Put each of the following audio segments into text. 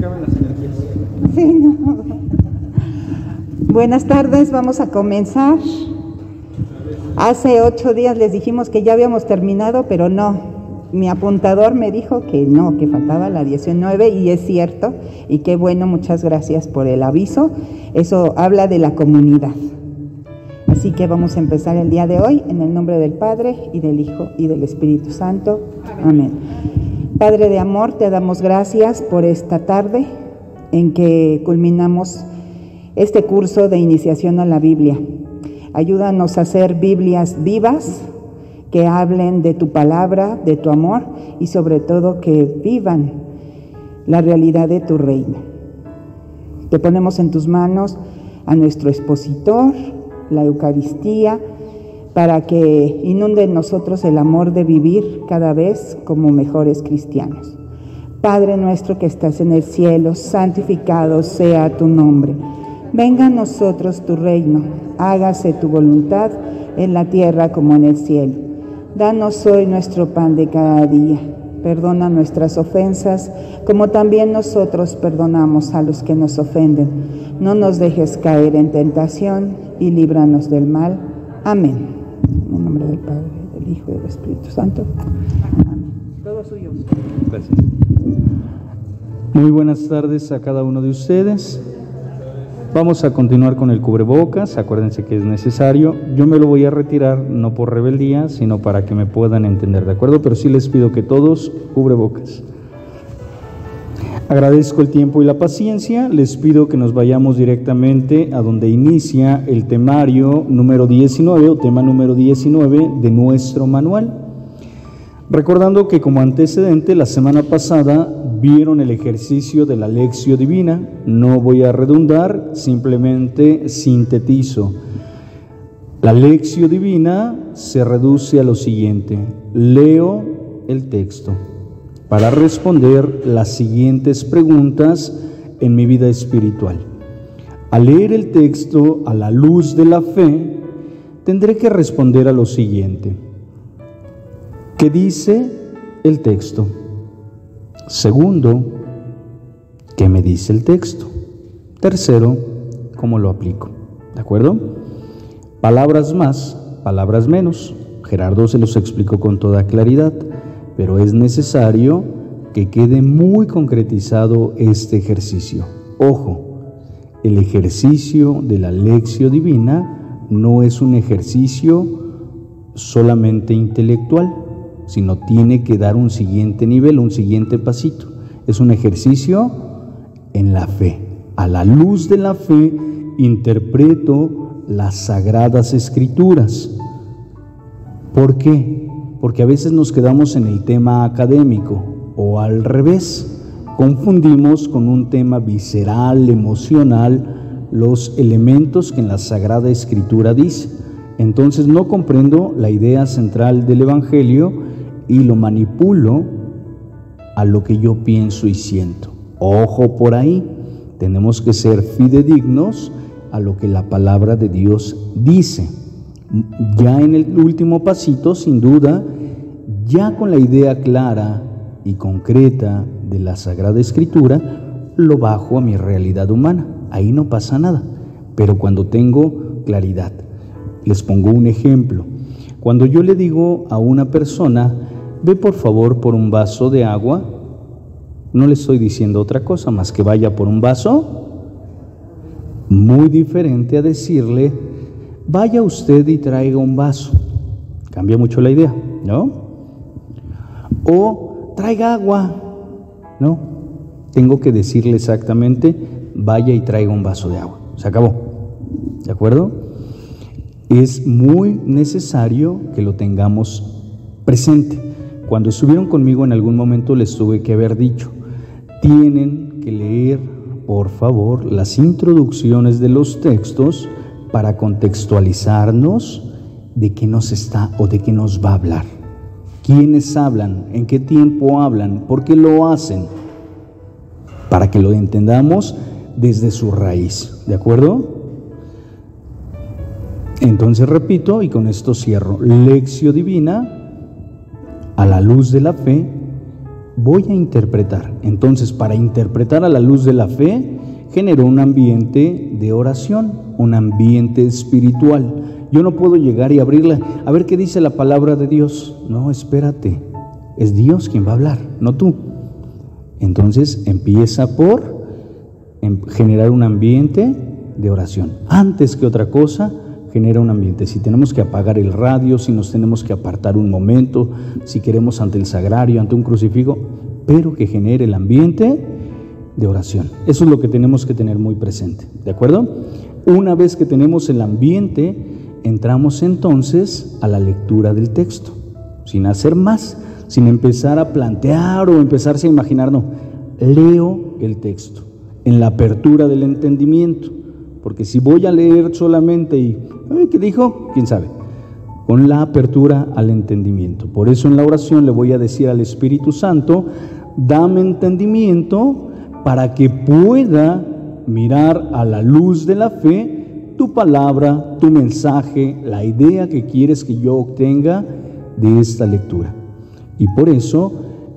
acaban las energías. Sí, no. Buenas tardes, vamos a comenzar. Hace 8 días les dijimos que ya habíamos terminado, pero no. Mi apuntador me dijo que no, que faltaba la 19 y es cierto. Y qué bueno, muchas gracias por el aviso. Eso habla de la comunidad. Así que vamos a empezar el día de hoy en el nombre del Padre y del Hijo y del Espíritu Santo. Amén. Padre de amor, te damos gracias por esta tarde en que culminamos este curso de iniciación a la Biblia. Ayúdanos a hacer Biblias vivas que hablen de tu palabra, de tu amor y sobre todo que vivan la realidad de tu reino. Te ponemos en tus manos a nuestro expositor, la Eucaristía, para que inunde en nosotros el amor de vivir cada vez como mejores cristianos. Padre nuestro que estás en el cielo, santificado sea tu nombre. Venga a nosotros tu reino, hágase tu voluntad en la tierra como en el cielo. Danos hoy nuestro pan de cada día. Perdona nuestras ofensas, como también nosotros perdonamos a los que nos ofenden. No nos dejes caer en tentación y líbranos del mal. Amén. En el nombre del Padre, del Hijo y del Espíritu Santo. Amén. Todo suyo. Gracias. Muy buenas tardes a cada uno de ustedes. Vamos a continuar con el cubrebocas, acuérdense que es necesario. Yo me lo voy a retirar, no por rebeldía, sino para que me puedan entender, ¿de acuerdo? Pero sí les pido que todos cubrebocas. Agradezco el tiempo y la paciencia, les pido que nos vayamos directamente a donde inicia el temario número 19 o tema número 19 de nuestro manual. Recordando que como antecedente, la semana pasada vieron el ejercicio de la Lectio Divina. No voy a redundar, simplemente sintetizo. La Lectio Divina se reduce a lo siguiente: leo el texto para responder las siguientes preguntas en mi vida espiritual. Al leer el texto a la luz de la fe, tendré que responder a lo siguiente: ¿qué dice el texto? Segundo, ¿qué me dice el texto? Tercero, ¿cómo lo aplico? ¿De acuerdo? Palabras más, palabras menos. Gerardo se los explicó con toda claridad, pero es necesario que quede muy concretizado este ejercicio. Ojo, el ejercicio de la Lectio Divina no es un ejercicio solamente intelectual, sino tiene que dar un siguiente nivel, un siguiente pasito. Es un ejercicio en la fe. A la luz de la fe interpreto las Sagradas Escrituras. ¿Por qué? Porque a veces nos quedamos en el tema académico o al revés. Confundimos con un tema visceral, emocional, los elementos que en la Sagrada Escritura dice. Entonces no comprendo la idea central del Evangelio y lo manipulo a lo que yo pienso y siento. Ojo por ahí, tenemos que ser fidedignos a lo que la palabra de Dios dice. Ya en el último pasito, sin duda, ya con la idea clara y concreta de la Sagrada Escritura, lo bajo a mi realidad humana. Ahí no pasa nada, pero cuando tengo claridad. Les pongo un ejemplo. Cuando yo le digo a una persona: ve por favor por un vaso de agua, no le estoy diciendo otra cosa más que vaya por un vaso. Muy diferente a decirle: vaya usted y traiga un vaso. Cambia mucho la idea, ¿no? O traiga agua, ¿no? Tengo que decirle exactamente: vaya y traiga un vaso de agua. Se acabó, ¿de acuerdo? Es muy necesario que lo tengamos presente. Cuando estuvieron conmigo en algún momento les tuve que haber dicho: tienen que leer, por favor, las introducciones de los textos para contextualizarnos de qué nos está o de qué nos va a hablar. ¿Quiénes hablan? ¿En qué tiempo hablan? ¿Por qué lo hacen? Para que lo entendamos desde su raíz, ¿de acuerdo? Entonces repito, y con esto cierro: Lectio Divina a la luz de la fe, voy a interpretar. Entonces, para interpretar a la luz de la fe, generó un ambiente de oración, un ambiente espiritual. Yo no puedo llegar y abrirla, a ver qué dice la palabra de Dios. No, espérate, es Dios quien va a hablar, no tú. Entonces empieza por generar un ambiente de oración. Antes que otra cosa, genera un ambiente. Si tenemos que apagar el radio, si nos tenemos que apartar un momento, si queremos ante el sagrario, ante un crucifijo, pero que genere el ambiente de oración. Eso es lo que tenemos que tener muy presente, ¿de acuerdo? Una vez que tenemos el ambiente, entramos entonces a la lectura del texto, sin hacer más, sin empezar a plantear o empezarse a imaginar, no, leo el texto, en la apertura del entendimiento, porque si voy a leer solamente y, ¿qué dijo? ¿Quién sabe? Con la apertura al entendimiento. Por eso en la oración le voy a decir al Espíritu Santo, dame entendimiento para que pueda mirar a la luz de la fe tu palabra, tu mensaje, la idea que quieres que yo obtenga de esta lectura. Y por eso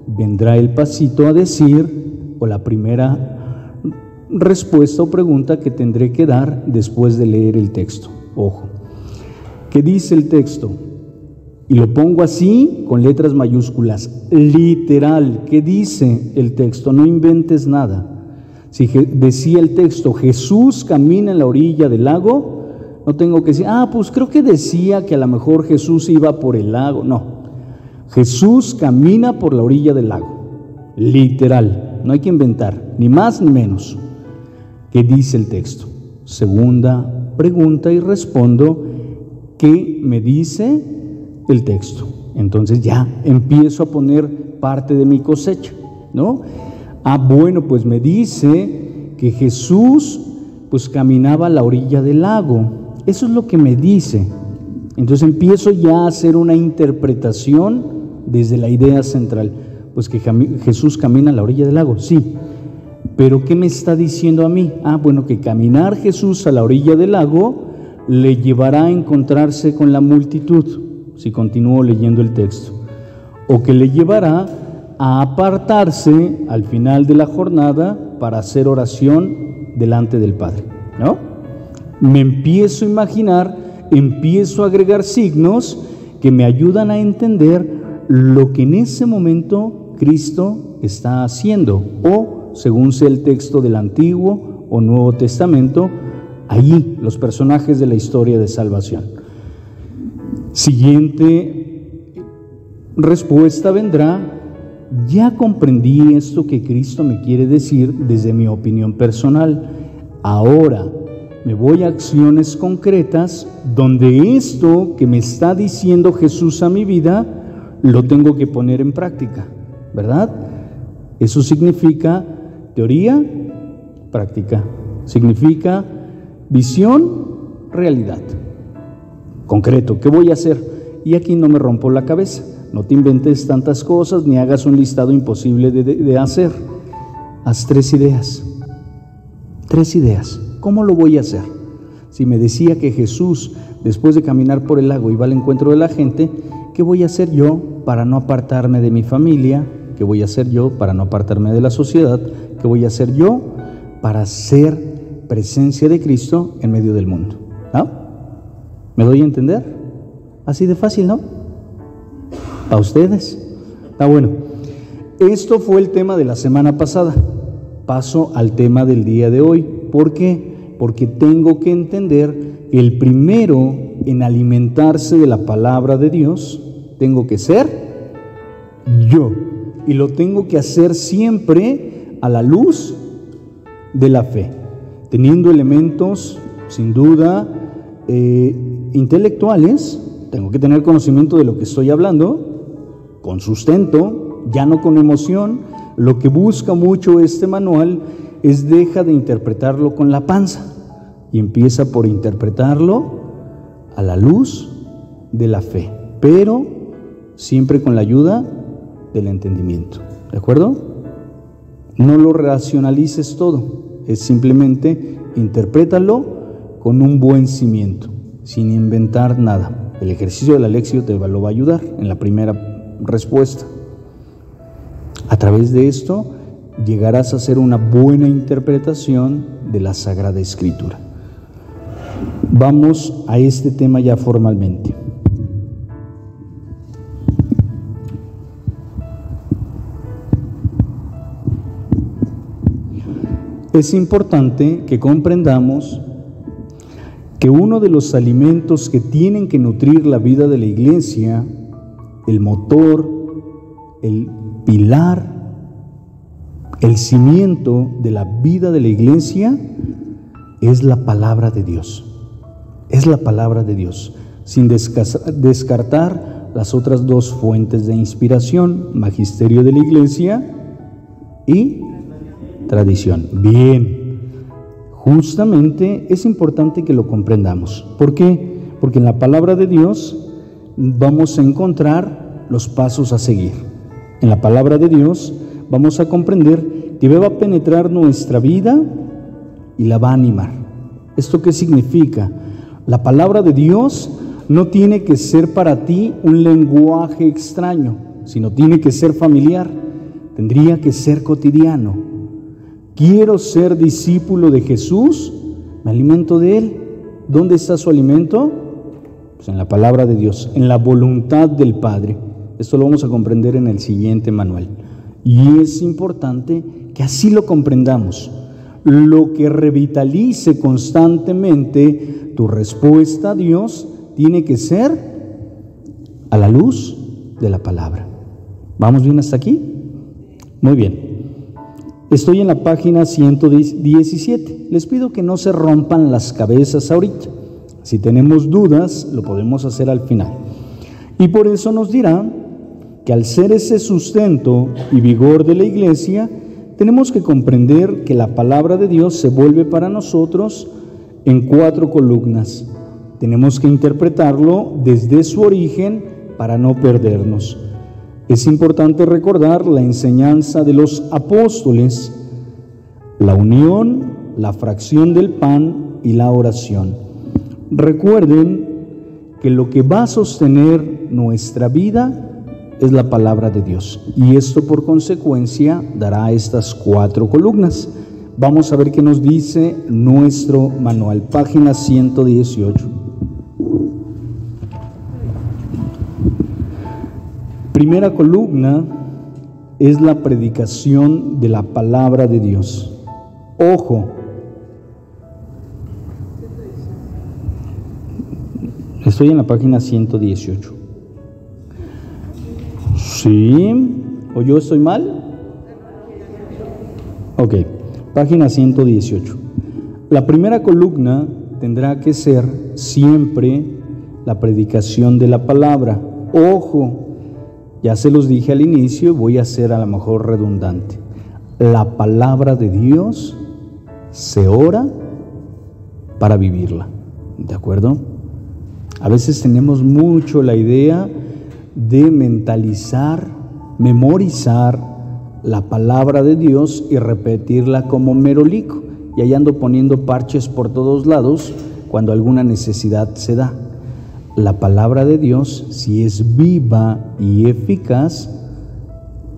vendrá el pasito a decir, o la primera respuesta o pregunta que tendré que dar después de leer el texto. Ojo, ¿qué dice el texto? Y lo pongo así con letras mayúsculas, literal. ¿Qué dice el texto? No inventes nada. Si decía el texto, Jesús camina en la orilla del lago, no tengo que decir, pues creo que decía que a lo mejor Jesús iba por el lago. No, Jesús camina por la orilla del lago, literal, no hay que inventar, ni más ni menos. ¿Qué dice el texto? Segunda pregunta y respondo, ¿qué me dice el texto? Entonces ya empiezo a poner parte de mi cosecha, ¿no? Bueno, pues me dice que Jesús pues caminaba a la orilla del lago. Eso es lo que me dice. Entonces empiezo ya a hacer una interpretación desde la idea central. Pues que Jesús camina a la orilla del lago, sí. Pero ¿qué me está diciendo a mí? Bueno, que caminar Jesús a la orilla del lago le llevará a encontrarse con la multitud, si continúo leyendo el texto, o que le llevará a apartarse al final de la jornada para hacer oración delante del Padre, ¿no? Me empiezo a imaginar, empiezo a agregar signos que me ayudan a entender lo que en ese momento Cristo está haciendo, o según sea el texto del Antiguo o Nuevo Testamento, allí los personajes de la historia de salvación. Siguiente respuesta vendrá, ya comprendí esto que Cristo me quiere decir desde mi opinión personal, ahora me voy a acciones concretas donde esto que me está diciendo Jesús a mi vida lo tengo que poner en práctica, ¿verdad? Eso significa teoría, práctica. Significa visión, realidad. Concreto, ¿qué voy a hacer? Y aquí no me rompo la cabeza. No te inventes tantas cosas ni hagas un listado imposible de hacer. Haz 3 ideas. 3 ideas. ¿Cómo lo voy a hacer? Si me decía que Jesús, después de caminar por el lago, iba al encuentro de la gente, ¿qué voy a hacer yo para no apartarme de mi familia? ¿Qué voy a hacer yo para no apartarme de la sociedad? ¿Qué voy a hacer yo para ser presencia de Cristo en medio del mundo? ¿No? ¿Me doy a entender? Así de fácil, ¿no? Para ustedes. Está bueno. Esto fue el tema de la semana pasada. Paso al tema del día de hoy. ¿Por qué? Porque tengo que entender que el primero en alimentarse de la palabra de Dios, tengo que ser yo. Y lo tengo que hacer siempre a la luz de la fe, teniendo elementos, sin duda, intelectuales. Tengo que tener conocimiento de lo que estoy hablando, con sustento, ya no con emoción. Lo que busca mucho este manual es deja de interpretarlo con la panza y empieza por interpretarlo a la luz de la fe, pero siempre con la ayuda del entendimiento, ¿de acuerdo? No lo racionalices todo, es simplemente interprétalo con un buen cimiento, sin inventar nada. El ejercicio de la lección te lo va a ayudar en la primera respuesta. A través de esto llegarás a hacer una buena interpretación de la Sagrada Escritura. Vamos a este tema ya formalmente. Es importante que comprendamos que uno de los alimentos que tienen que nutrir la vida de la iglesia, el motor, el pilar, el cimiento de la vida de la iglesia, es la palabra de Dios. Es la palabra de Dios, sin descartar las otras dos fuentes de inspiración, magisterio de la iglesia y tradición. Bien, justamente es importante que lo comprendamos. ¿Por qué? Porque en la palabra de Dios vamos a encontrar los pasos a seguir. En la palabra de Dios vamos a comprender que va a penetrar nuestra vida y la va a animar. ¿Esto qué significa? La palabra de Dios no tiene que ser para ti un lenguaje extraño, sino tiene que ser familiar, tendría que ser cotidiano. Quiero ser discípulo de Jesús, me alimento de Él. ¿Dónde está su alimento? Pues en la palabra de Dios, en la voluntad del Padre. Esto lo vamos a comprender en el siguiente manual. Y es importante que así lo comprendamos. Lo que revitalice constantemente tu respuesta a Dios tiene que ser a la luz de la palabra. ¿Vamos bien hasta aquí? Muy bien. Estoy en la página 117. Les pido que no se rompan las cabezas ahorita. Si tenemos dudas, lo podemos hacer al final. Y por eso nos dirá que al ser ese sustento y vigor de la iglesia, tenemos que comprender que la palabra de Dios se vuelve para nosotros en 4 columnas. Tenemos que interpretarlo desde su origen para no perdernos. Es importante recordar la enseñanza de los apóstoles, la unión, la fracción del pan y la oración. Recuerden que lo que va a sostener nuestra vida es la palabra de Dios, y esto por consecuencia dará estas 4 columnas. Vamos a ver qué nos dice nuestro manual, página 118. Primera columna es la predicación de la palabra de Dios. Ojo, estoy en la página 118. ¿Sí? ¿O yo estoy mal? Ok, página 118. La primera columna tendrá que ser siempre la predicación de la palabra. Ojo, ya se los dije al inicio, voy a ser a lo mejor redundante. La palabra de Dios se ora para vivirla, ¿de acuerdo? A veces tenemos mucho la idea de mentalizar, memorizar la palabra de Dios y repetirla como merolico. Y ahí ando poniendo parches por todos lados cuando alguna necesidad se da. La palabra de Dios, si es viva y eficaz,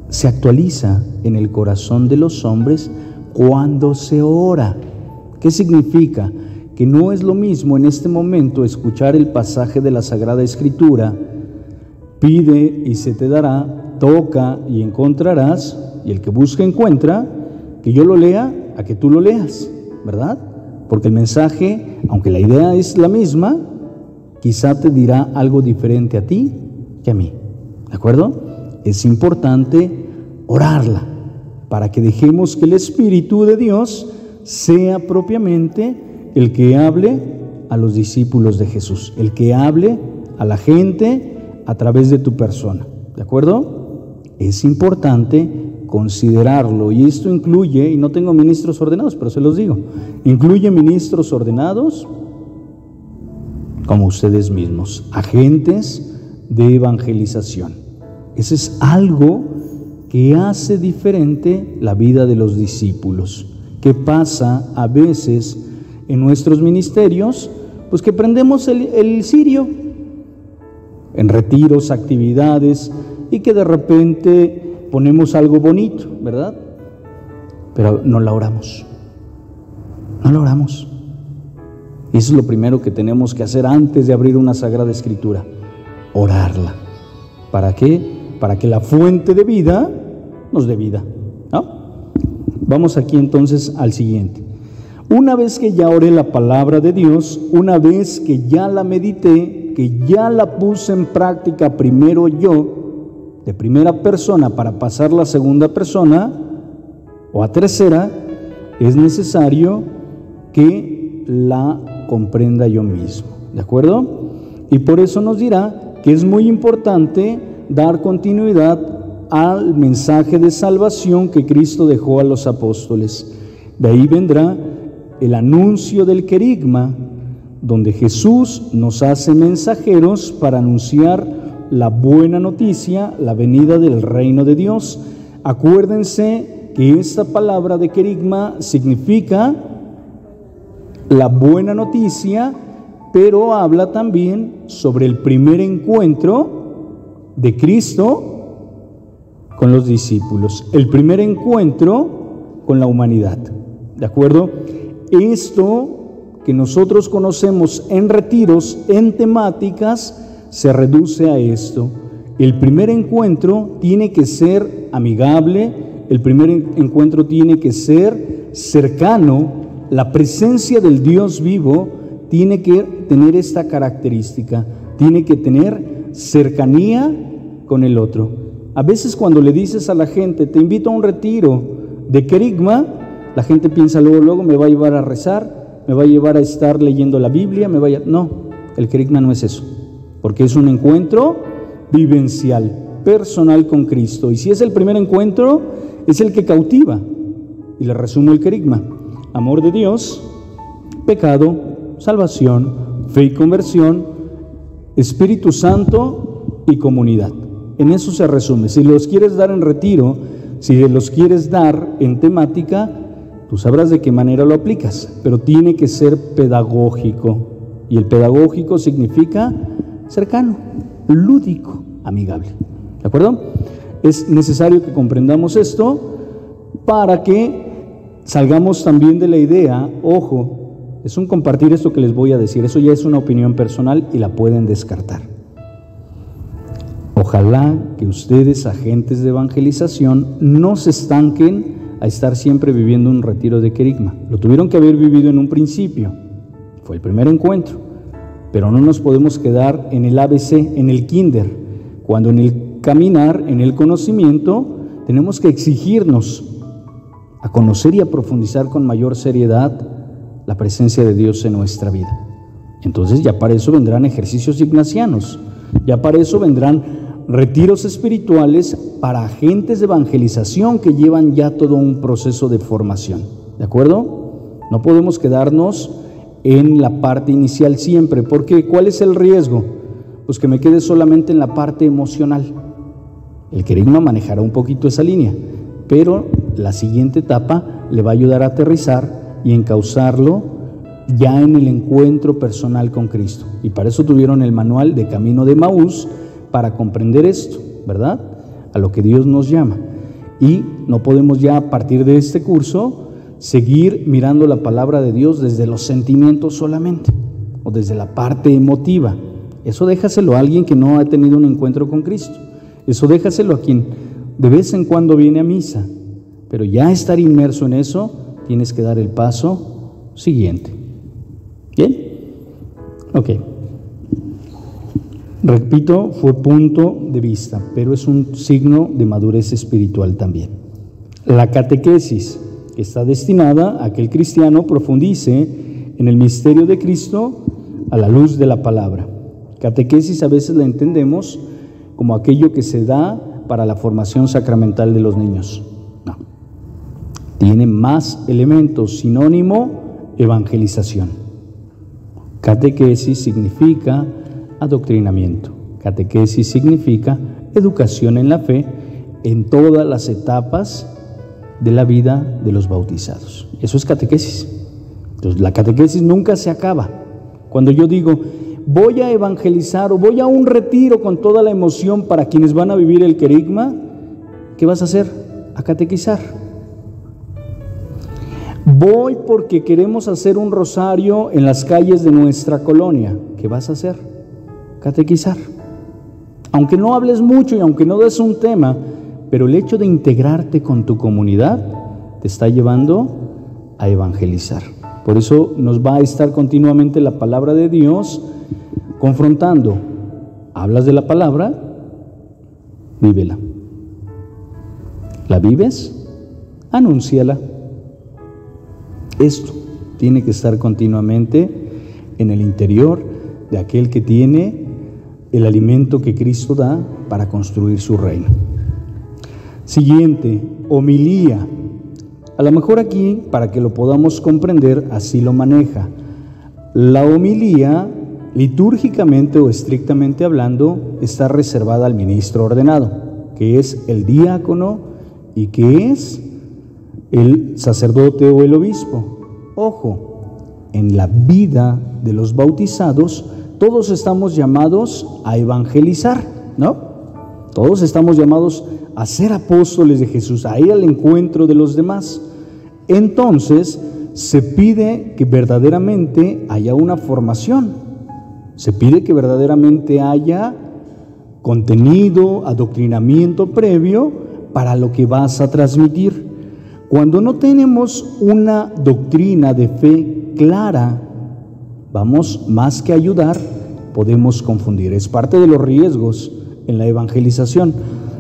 se actualiza en el corazón de los hombres cuando se ora. ¿Qué significa? Que no es lo mismo en este momento escuchar el pasaje de la Sagrada Escritura, pide y se te dará, toca y encontrarás, y el que busca encuentra, que yo lo lea a que tú lo leas, ¿verdad? Porque el mensaje, aunque la idea es la misma, quizá te dirá algo diferente a ti que a mí, ¿de acuerdo? Es importante orarla para que dejemos que el Espíritu de Dios sea propiamente el que hable a los discípulos de Jesús, el que hable a la gente a través de tu persona, ¿de acuerdo? Es importante considerarlo, y esto incluye, y no tengo ministros ordenados, pero se los digo, incluye ministros ordenados como ustedes mismos, agentes de evangelización. Ese es algo que hace diferente la vida de los discípulos. ¿Qué pasa a veces en nuestros ministerios? Pues que prendemos el cirio en retiros, actividades, y que de repente ponemos algo bonito, ¿verdad? Pero no la oramos. No la oramos. Y eso es lo primero que tenemos que hacer antes de abrir una Sagrada Escritura. Orarla. ¿Para qué? Para que la fuente de vida nos dé vida, ¿no? Vamos aquí entonces al siguiente. Una vez que ya oré la palabra de Dios, una vez que ya la medité, que ya la puse en práctica primero yo, de primera persona para pasarla a segunda persona o a tercera, es necesario que la comprenda yo mismo, ¿de acuerdo? Y por eso nos dirá que es muy importante dar continuidad al mensaje de salvación que Cristo dejó a los apóstoles. De ahí vendrá el anuncio del querigma, donde Jesús nos hace mensajeros para anunciar la buena noticia, la venida del reino de Dios. Acuérdense que esta palabra de querigma significa la buena noticia, pero habla también sobre el primer encuentro de Cristo con los discípulos, el primer encuentro con la humanidad, ¿de acuerdo? Esto que nosotros conocemos en retiros, en temáticas, se reduce a esto. El primer encuentro tiene que ser amigable, el primer encuentro tiene que ser cercano. La presencia del Dios vivo tiene que tener esta característica, tiene que tener cercanía con el otro. A veces cuando le dices a la gente, te invito a un retiro de querigma, la gente piensa luego me va a llevar a rezar, me va a llevar a estar leyendo la Biblia, No, el querigma no es eso, porque es un encuentro vivencial, personal con Cristo. Y si es el primer encuentro, es el que cautiva. Y le resumo el querigma: amor de Dios, pecado, salvación, fe y conversión, Espíritu Santo y comunidad. En eso se resume. Si los quieres dar en retiro, si los quieres dar en temática, tú sabrás de qué manera lo aplicas, pero tiene que ser pedagógico. Y el pedagógico significa cercano, lúdico, amigable. ¿De acuerdo? Es necesario que comprendamos esto para que salgamos también de la idea, ojo, es un compartir esto que les voy a decir, eso ya es una opinión personal y la pueden descartar. Ojalá que ustedes, agentes de evangelización, no se estanquen a estar siempre viviendo un retiro de querigma. Lo tuvieron que haber vivido en un principio, fue el primer encuentro, pero no nos podemos quedar en el ABC, en el kinder, cuando en el caminar, en el conocimiento, tenemos que exigirnos a conocer y a profundizar con mayor seriedad la presencia de Dios en nuestra vida. Entonces ya para eso vendrán ejercicios ignacianos, ya para eso vendrán retiros espirituales para agentes de evangelización que llevan ya todo un proceso de formación, ¿de acuerdo? No podemos quedarnos en la parte inicial siempre, porque ¿cuál es el riesgo? Pues que me quede solamente en la parte emocional. El querigma manejará un poquito esa línea, pero la siguiente etapa le va a ayudar a aterrizar y encauzarlo ya en el encuentro personal con Cristo. Y para eso tuvieron el manual de Camino de Emaús, para comprender esto, ¿verdad? A lo que Dios nos llama. Y no podemos ya a partir de este curso seguir mirando la palabra de Dios desde los sentimientos solamente, o desde la parte emotiva. Eso déjaselo a alguien que no ha tenido un encuentro con Cristo. Eso déjaselo a quien de vez en cuando viene a misa. Pero ya estar inmerso en eso, tienes que dar el paso siguiente. ¿Bien? Ok. Repito, fue punto de vista, pero es un signo de madurez espiritual también. La catequesis está destinada a que el cristiano profundice en el misterio de Cristo a la luz de la palabra. Catequesis a veces la entendemos como aquello que se da para la formación sacramental de los niños. No. Tiene más elementos, sinónimo, evangelización. Catequesis significa adoctrinamiento. Catequesis significa educación en la fe en todas las etapas de la vida de los bautizados. Eso es catequesis. Entonces, la catequesis nunca se acaba. Cuando yo digo, voy a evangelizar o voy a un retiro con toda la emoción para quienes van a vivir el querigma, ¿Qué vas a hacer? A catequizar. Voy porque queremos hacer un rosario en las calles de nuestra colonia. ¿Qué vas a hacer? Catequizar. Aunque no hables mucho y aunque no des un tema, pero el hecho de integrarte con tu comunidad te está llevando a evangelizar. Por eso nos va a estar continuamente la palabra de Dios confrontando. Hablas de la palabra, vívela. ¿La vives? Anúnciala. Esto tiene que estar continuamente en el interior de aquel que tiene el alimento que Cristo da para construir su reino. Siguiente, homilía. A lo mejor aquí, para que lo podamos comprender, así lo maneja. La homilía, litúrgicamente o estrictamente hablando, está reservada al ministro ordenado, que es el diácono y que es el sacerdote o el obispo. Ojo, en la vida de los bautizados, todos estamos llamados a evangelizar, ¿no? Todos estamos llamados a ser apóstoles de Jesús, a ir al encuentro de los demás. Entonces, se pide que verdaderamente haya una formación, se pide que verdaderamente haya contenido, adoctrinamiento previo para lo que vas a transmitir. Cuando no tenemos una doctrina de fe clara, vamos más que ayudar, podemos confundir. Es parte de los riesgos en la evangelización.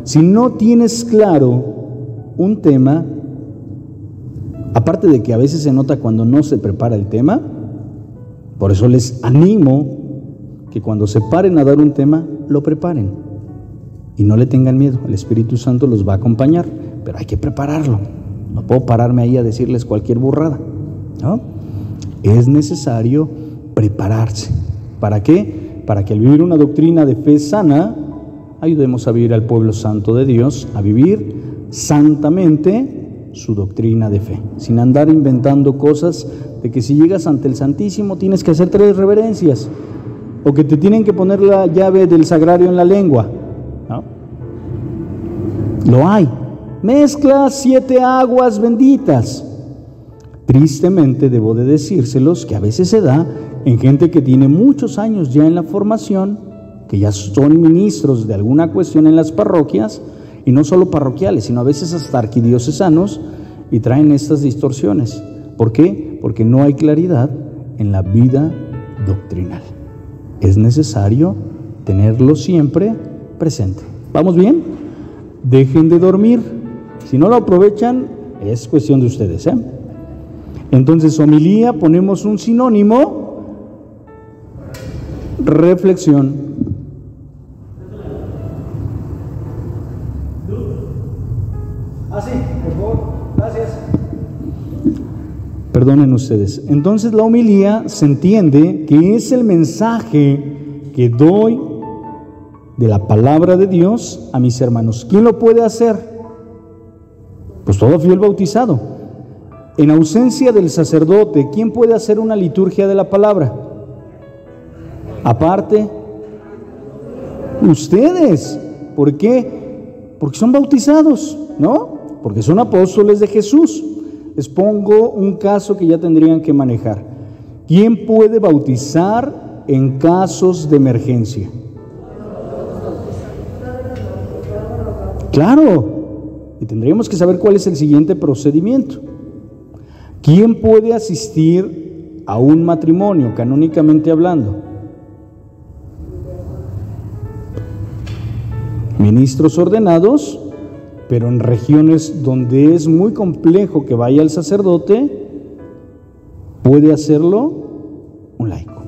Si no tienes claro un tema, aparte de que a veces se nota cuando no se prepara el tema, por eso les animo que cuando se paren a dar un tema, lo preparen y no le tengan miedo. El Espíritu Santo los va a acompañar, pero hay que prepararlo. No puedo pararme ahí a decirles cualquier burrada, ¿no? Es necesario prepararse. ¿Para qué? Para que al vivir una doctrina de fe sana, ayudemos a vivir al pueblo santo de Dios, a vivir santamente su doctrina de fe, sin andar inventando cosas de que si llegas ante el Santísimo tienes que hacer 3 reverencias, o que te tienen que poner la llave del sagrario en la lengua, ¿no? Lo hay. Mezcla 7 aguas benditas. Tristemente debo de decírselos que a veces se da en gente que tiene muchos años ya en la formación, que ya son ministros de alguna cuestión en las parroquias, y no solo parroquiales, sino a veces hasta arquidiocesanos, y traen estas distorsiones. ¿Por qué? Porque no hay claridad en la vida doctrinal. Es necesario tenerlo siempre presente. ¿Vamos bien? Dejen de dormir. Si no lo aprovechan, es cuestión de ustedes, ¿eh? Entonces, homilía, ponemos un sinónimo, reflexión. Sí, por favor, gracias. Perdonen ustedes. Entonces, la homilía se entiende que es el mensaje que doy de la palabra de Dios a mis hermanos. ¿Quién lo puede hacer? Pues todo fiel bautizado. En ausencia del sacerdote, ¿quién puede hacer una liturgia de la palabra? Aparte, ustedes. ¿Por qué? Porque son bautizados, ¿no? Porque son apóstoles de Jesús. Les pongo un caso que ya tendrían que manejar. ¿Quién puede bautizar en casos de emergencia? Claro. Y tendríamos que saber cuál es el siguiente procedimiento. ¿Quién puede asistir a un matrimonio, canónicamente hablando? Ministros ordenados, pero en regiones donde es muy complejo que vaya el sacerdote, puede hacerlo un laico,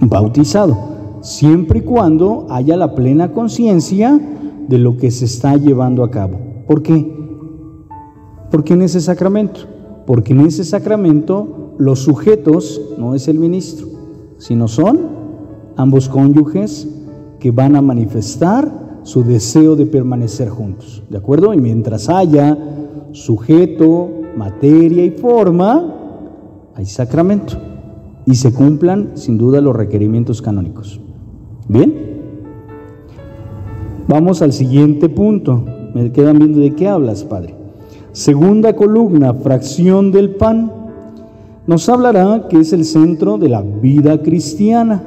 un bautizado, siempre y cuando haya la plena conciencia de lo que se está llevando a cabo. ¿Por qué? Porque en ese sacramento, los sujetos no es el ministro, sino son ambos cónyuges que van a manifestar su deseo de permanecer juntos, ¿de acuerdo? Y mientras haya sujeto, materia y forma, hay sacramento y se cumplan sin duda los requerimientos canónicos. ¿Bien? Vamos al siguiente punto. Me quedan viendo de qué hablas, Padre. Segunda columna, fracción del pan, nos hablará que es el centro de la vida cristiana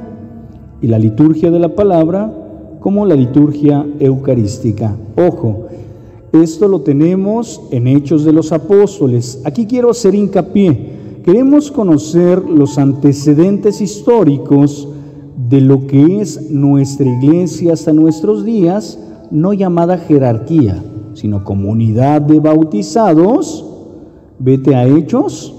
y la liturgia de la palabra como la liturgia eucarística. Ojo, esto lo tenemos en Hechos de los Apóstoles. Aquí quiero hacer hincapié. Queremos conocer los antecedentes históricos de lo que es nuestra iglesia hasta nuestros días, no llamada jerarquía, sino comunidad de bautizados. Vete a Hechos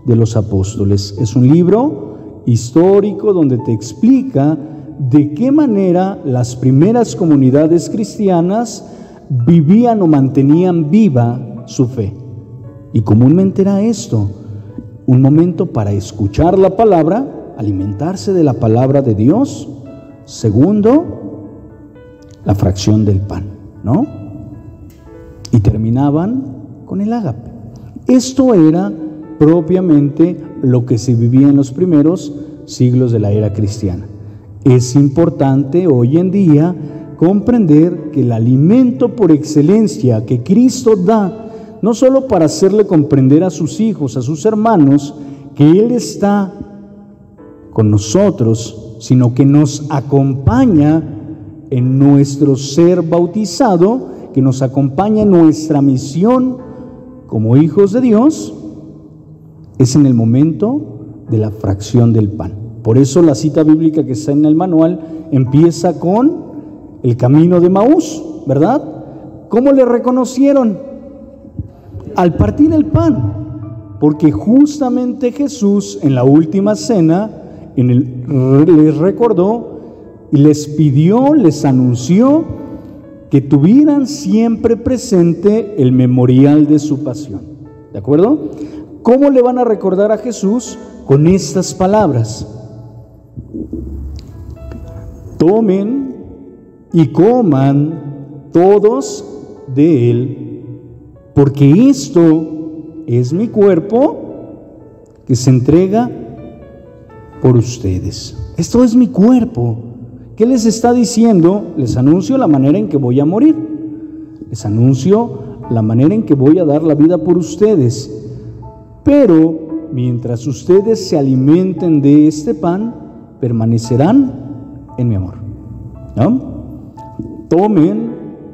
de los Apóstoles. Es un libro histórico donde te explica de qué manera las primeras comunidades cristianas vivían o mantenían viva su fe. Y comúnmente era esto, un momento para escuchar la palabra, alimentarse de la palabra de Dios. Segundo, la fracción del pan, ¿no? Y terminaban con el ágape. Esto era propiamente lo que se vivía en los primeros siglos de la era cristiana. Es importante hoy en día comprender que el alimento por excelencia que Cristo da, no solo para hacerle comprender a sus hijos, a sus hermanos, que Él está con nosotros, sino que nos acompaña en nuestro ser bautizado, que nos acompaña en nuestra misión como hijos de Dios, es en el momento de la fracción del pan. Por eso la cita bíblica que está en el manual empieza con el camino de Maús, ¿verdad? ¿Cómo le reconocieron? Al partir el pan, porque justamente Jesús en la última cena les recordó y les pidió, les anunció que tuvieran siempre presente el memorial de su pasión. ¿De acuerdo? ¿Cómo le van a recordar a Jesús? Con estas palabras: tomen y coman todos de él, porque esto es mi cuerpo que se entrega por ustedes. Esto es mi cuerpo. ¿Qué les está diciendo? Les anuncio la manera en que voy a morir. Les anuncio la manera en que voy a dar la vida por ustedes. Pero mientras ustedes se alimenten de este pan, permanecerán en mi amor, ¿no? Tomen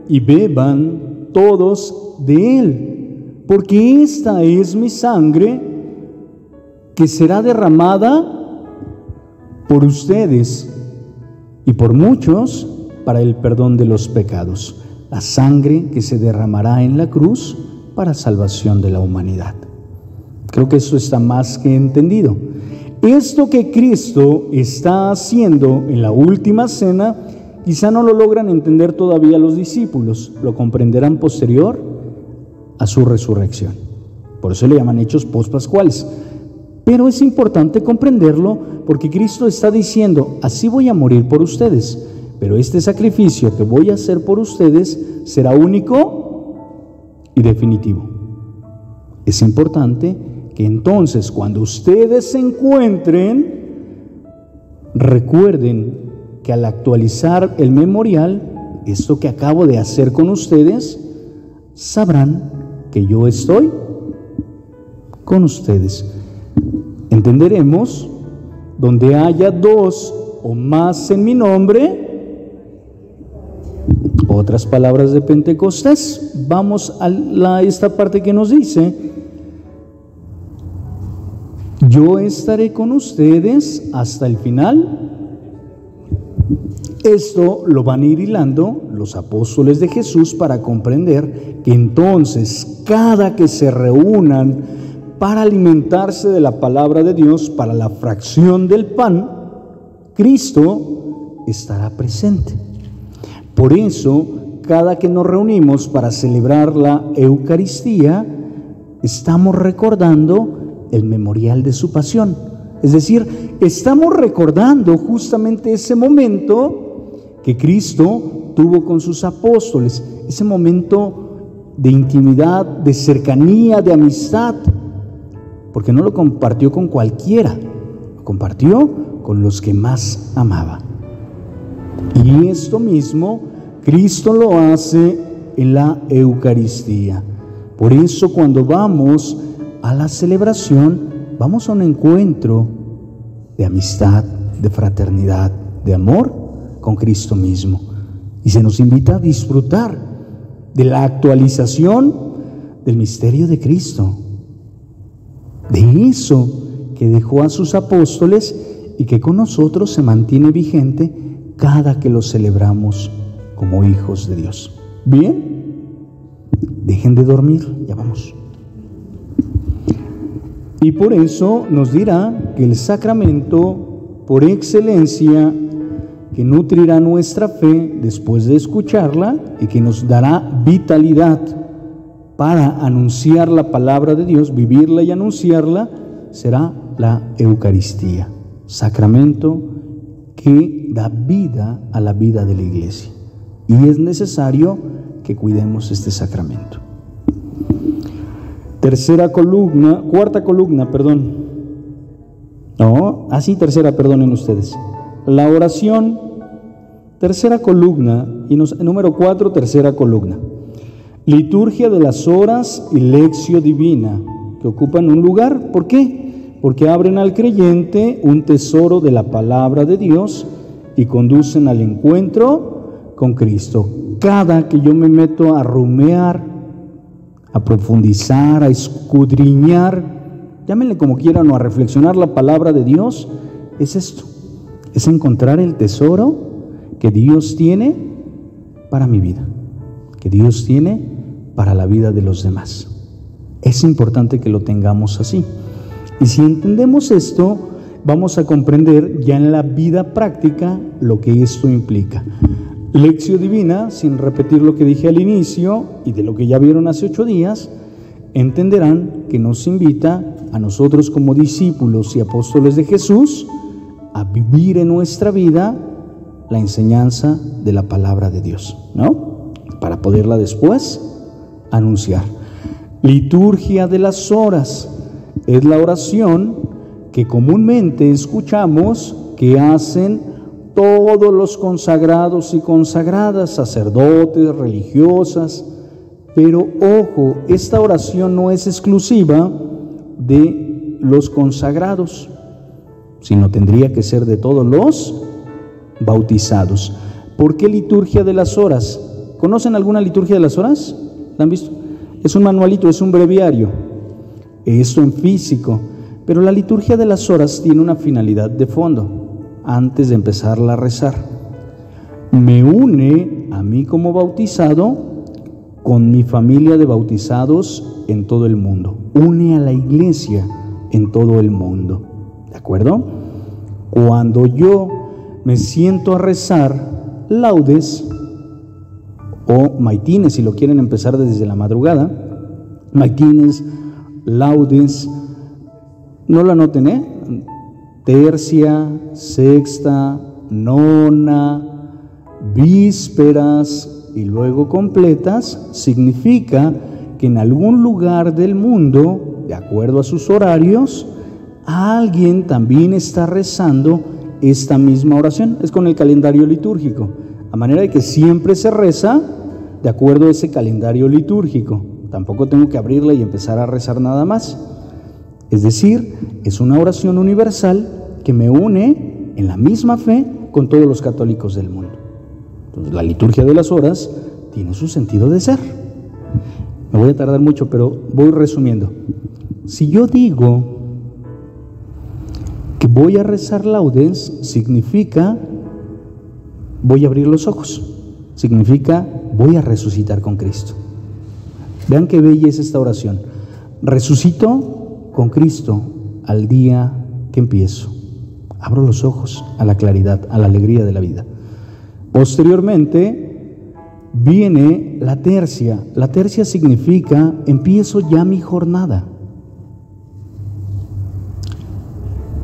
y beban todos de él, porque esta es mi sangre que será derramada por ustedes y por muchos para el perdón de los pecados. La sangre que se derramará en la cruz para salvación de la humanidad. Creo que eso está más que entendido. Esto que Cristo está haciendo en la última cena, quizá no lo logran entender todavía los discípulos, lo comprenderán posterior a su resurrección. Por eso le llaman hechos pospascuales. Pero es importante comprenderlo porque Cristo está diciendo: así voy a morir por ustedes, pero este sacrificio que voy a hacer por ustedes será único y definitivo. Es importante que entonces, cuando ustedes se encuentren, recuerden que al actualizar el memorial, esto que acabo de hacer con ustedes, sabrán que yo estoy con ustedes. Entenderemos: donde haya dos o más en mi nombre, otras palabras de Pentecostés. Vamos a esta parte que nos dice: yo estaré con ustedes hasta el final. Esto lo van a ir hilando los apóstoles de Jesús para comprender que entonces cada que se reúnan para alimentarse de la palabra de Dios, para la fracción del pan, Cristo estará presente. Por eso, cada que nos reunimos para celebrar la Eucaristía, estamos recordando el memorial de su pasión. Es decir, estamos recordando justamente ese momento que Cristo tuvo con sus apóstoles, ese momento de intimidad, de cercanía, de amistad, porque no lo compartió con cualquiera, lo compartió con los que más amaba. Y esto mismo Cristo lo hace en la Eucaristía. Por eso cuando vamos a la celebración, vamos a un encuentro de amistad, de fraternidad, de amor con Cristo mismo. Y se nos invita a disfrutar de la actualización del misterio de Cristo, de eso que dejó a sus apóstoles y que con nosotros se mantiene vigente cada que lo celebramos como hijos de Dios. ¿Bien? Dejen de dormir, ya vamos. Y por eso nos dirá que el sacramento por excelencia que nutrirá nuestra fe después de escucharla y que nos dará vitalidad para anunciar la palabra de Dios, vivirla y anunciarla, será la Eucaristía, sacramento que da vida a la vida de la Iglesia. Y es necesario que cuidemos este sacramento. Tercera columna, perdonen ustedes. La oración, tercera columna, y número 4, tercera columna. Liturgia de las horas y lección divina, que ocupan un lugar. ¿Por qué? Porque abren al creyente un tesoro de la palabra de Dios y conducen al encuentro con Cristo. Cada que yo me meto a rumear, a profundizar, a escudriñar, llámenle como quieran, o a reflexionar la palabra de Dios, es esto, es encontrar el tesoro que Dios tiene para mi vida, que Dios tiene para la vida de los demás. Es importante que lo tengamos así. Y si entendemos esto, vamos a comprender ya en la vida práctica lo que esto implica. Lección divina, sin repetir lo que dije al inicio y de lo que ya vieron hace 8 días, entenderán que nos invita a nosotros como discípulos y apóstoles de Jesús a vivir en nuestra vida la enseñanza de la palabra de Dios, ¿no? Para poderla después anunciar. Liturgia de las horas es la oración que comúnmente escuchamos que hacen todos los consagrados y consagradas, sacerdotes, religiosas, pero ojo, esta oración no es exclusiva de los consagrados, sino tendría que ser de todos los bautizados. ¿Por qué liturgia de las horas? ¿Conocen alguna liturgia de las horas? ¿La han visto? Es un manualito, es un breviario, esto en físico, pero la liturgia de las horas tiene una finalidad de fondo. Antes de empezarla a rezar, me une a mí como bautizado con mi familia de bautizados en todo el mundo, une a la iglesia en todo el mundo, ¿de acuerdo? Cuando yo me siento a rezar laudes o maitines, si lo quieren empezar desde la madrugada, maitines, laudes, no lo anoten, tercia, sexta, nona, vísperas y luego completas, significa que en algún lugar del mundo, de acuerdo a sus horarios, alguien también está rezando esta misma oración. Es con el calendario litúrgico, a manera de que siempre se reza de acuerdo a ese calendario litúrgico. Tampoco tengo que abrirla y empezar a rezar nada más. Es decir, es una oración universal que me une en la misma fe con todos los católicos del mundo. Entonces, la liturgia de las horas tiene su sentido de ser. Me voy a tardar mucho, pero voy resumiendo. Si yo digo que voy a rezar laudes, significa voy a abrir los ojos, significa voy a resucitar con Cristo. Vean qué bella es esta oración. Resucito con Cristo al día que empiezo. Abro los ojos a la claridad, a la alegría de la vida. Posteriormente viene la tercia. La tercia significa empiezo ya mi jornada.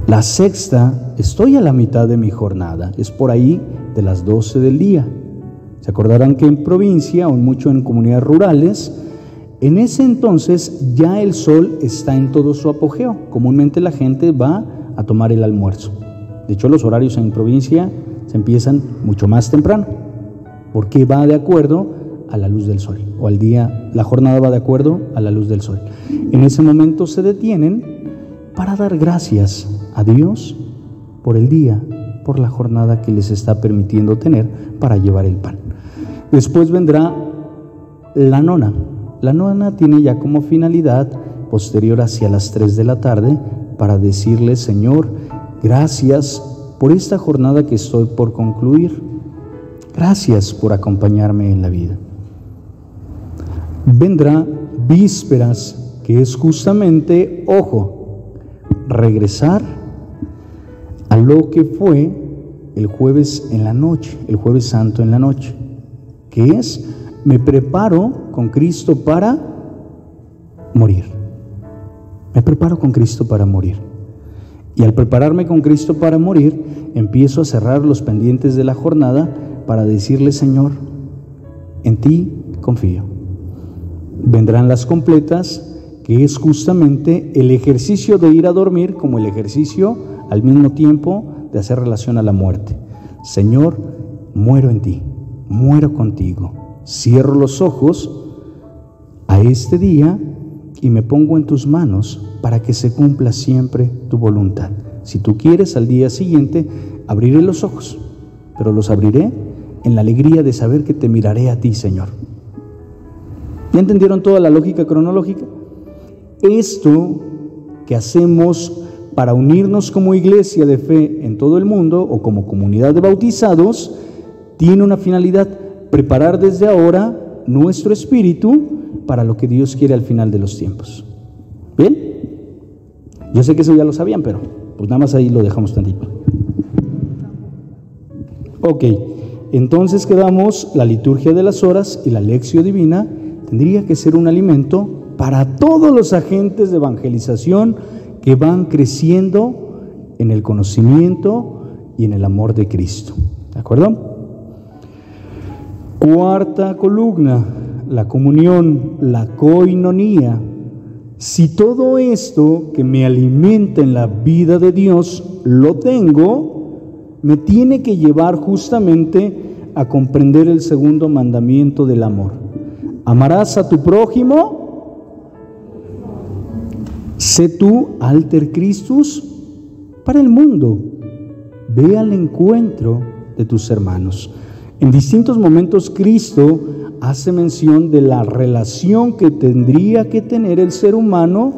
La sexta, estoy a la mitad de mi jornada. Es por ahí de las 12 del día. Se acordarán que en provincia, o mucho en comunidades rurales, en ese entonces ya el sol está en todo su apogeo. Comúnmente la gente va a tomar el almuerzo. De hecho, los horarios en provincia se empiezan mucho más temprano, porque va de acuerdo a la luz del sol, o al día, la jornada va de acuerdo a la luz del sol. En ese momento se detienen para dar gracias a Dios por el día, por la jornada que les está permitiendo tener para llevar el pan. Después vendrá la nona. La nona tiene ya como finalidad, posterior hacia las 3 de la tarde, para decirle: Señor, gracias por esta jornada que estoy por concluir. Gracias por acompañarme en la vida. Vendrá vísperas, que es justamente, ojo, regresar a lo que fue el jueves en la noche, el jueves santo en la noche, que es: me preparo con Cristo para morir. Me preparo con Cristo para morir. Y al prepararme con Cristo para morir, empiezo a cerrar los pendientes de la jornada para decirle: Señor, en ti confío. Vendrán las completas, que es justamente el ejercicio de ir a dormir como el ejercicio al mismo tiempo de hacer relación a la muerte. Señor, muero en ti, muero contigo. Cierro los ojos a este día y me pongo en tus manos para que se cumpla siempre tu voluntad. Si tú quieres, al día siguiente abriré los ojos, pero los abriré en la alegría de saber que te miraré a ti, Señor. ¿Ya entendieron toda la lógica cronológica? Esto que hacemos para unirnos como iglesia de fe en todo el mundo o como comunidad de bautizados tiene una finalidad: preparar desde ahora nuestro espíritu para lo que Dios quiere al final de los tiempos. ¿Bien? Yo sé que eso ya lo sabían, pero pues nada más ahí lo dejamos tantito. Ok, entonces quedamos: la liturgia de las horas y la lección divina tendría que ser un alimento para todos los agentes de evangelización que van creciendo en el conocimiento y en el amor de Cristo. ¿De acuerdo? Cuarta columna, la comunión, la koinonía. Si todo esto que me alimenta en la vida de Dios lo tengo, me tiene que llevar justamente a comprender el segundo mandamiento del amor. Amarás a tu prójimo. Sé tú alter Christus para el mundo. Ve al encuentro de tus hermanos. En distintos momentos Cristo hace mención de la relación que tendría que tener el ser humano